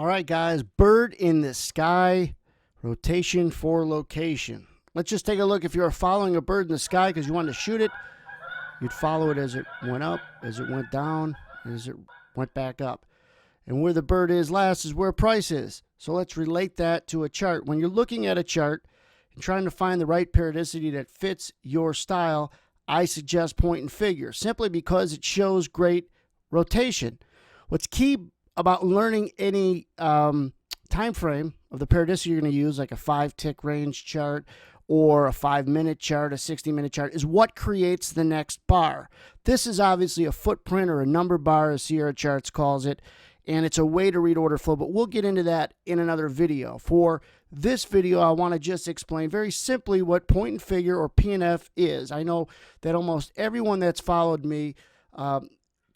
All right, guys, bird in the sky, rotation for location. Let's just take a look. If you were following a bird in the sky because you wanted to shoot it, you'd follow it as it went up, as it went down, as it went back up. And where the bird is last is where price is. So let's relate that to a chart. When you're looking at a chart and trying to find the right periodicity that fits your style, I suggest point and figure, simply because it shows great rotation. What's key about learning any time frame of the periodicity you're going to use, like a 5-tick range chart or a 5-minute chart, a 60-minute chart, is what creates the next bar. This is obviously a footprint or a number bar, as Sierra Charts calls it, and it's a way to read order flow, but we'll get into that in another video. For this video, I want to just explain very simply what point and figure, or P&F, is. I know that almost everyone that's followed me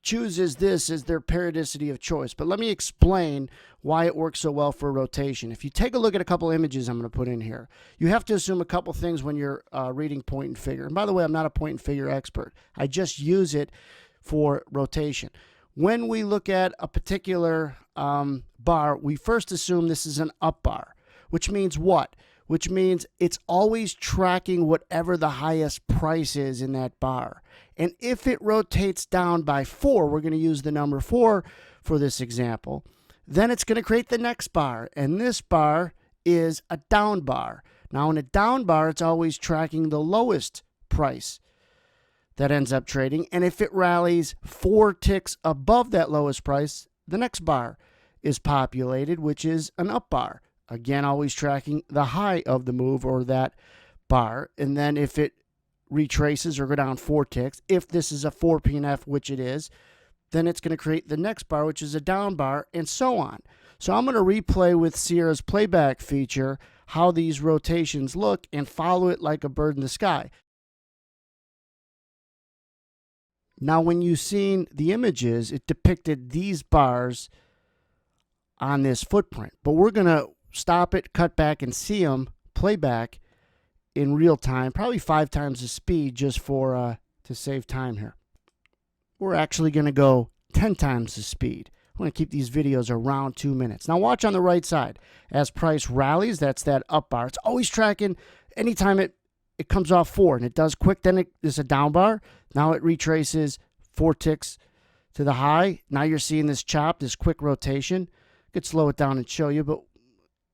chooses this as their periodicity of choice, but let me explain why it works so well for rotation. If you take a look at a couple images I'm going to put in here, you have to assume a couple things when you're reading point and figure. And by the way, I'm not a point and figure expert. I just use it for rotation. When we look at a particular bar, we first assume this is an up bar, which means what? Which means it's always tracking whatever the highest price is in that bar. And if it rotates down by 4, we're going to use the number 4 for this example, then it's going to create the next bar. And this bar is a down bar. Now, in a down bar, it's always tracking the lowest price that ends up trading. And if it rallies 4 ticks above that lowest price, the next bar is populated, which is an up bar. Again, always tracking the high of the move or that bar. And then if it retraces or go down 4 ticks, if this is a 4 P&F, which it is, then it's going to create the next bar, which is a down bar, and so on. So I'm going to replay with Sierra's playback feature how these rotations look and follow it like a bird in the sky. Now, when you've seen the images, it depicted these bars on this footprint, but we're going to stop it, cut back, and see them playback in real time, probably 5 times the speed, just for to save time here. We're actually going to go 10 times the speed. I'm going to keep these videos around 2 minutes. Now watch on the right side. As price rallies, that's that up bar. It's always tracking anytime it comes off 4, and it does quick, then it's a down bar. Now it retraces 4 ticks to the high. Now you're seeing this chop, this quick rotation. I could slow it down and show you, but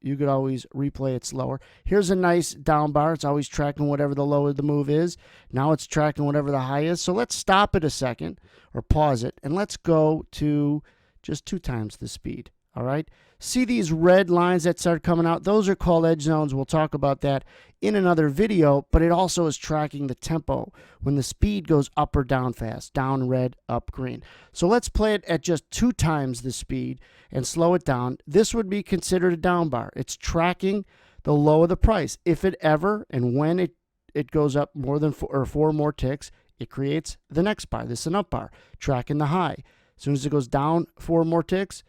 you could always replay it slower. Here's a nice down bar. It's always tracking whatever the low of the move is. Now it's tracking whatever the high is. So let's stop it a second, or pause it, and let's go to just 2 times the speed. All right. See these red lines that start coming out? Those are called edge zones. We'll talk about that in another video, but it also is tracking the tempo when the speed goes up or down fast. Down red, up green. So let's play it at just 2 times the speed and slow it down. This would be considered a down bar. It's tracking the low of the price. If it ever and when it goes up more than 4 more ticks, it creates the next bar. This is an up bar, tracking the high. As soon as it goes down 4 more ticks,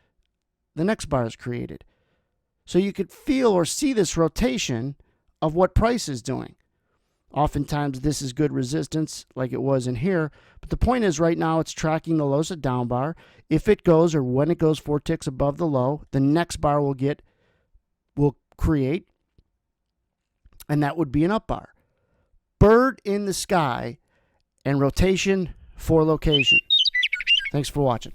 the next bar is created. So you could feel or see this rotation of what price is doing. Oftentimes this is good resistance like it was in here, but the point is right now it's tracking the low, a down bar. If it goes, or when it goes 4 ticks above the low, the next bar will create, and that would be an up bar. Bird in the sky and rotation for location. Thanks for watching.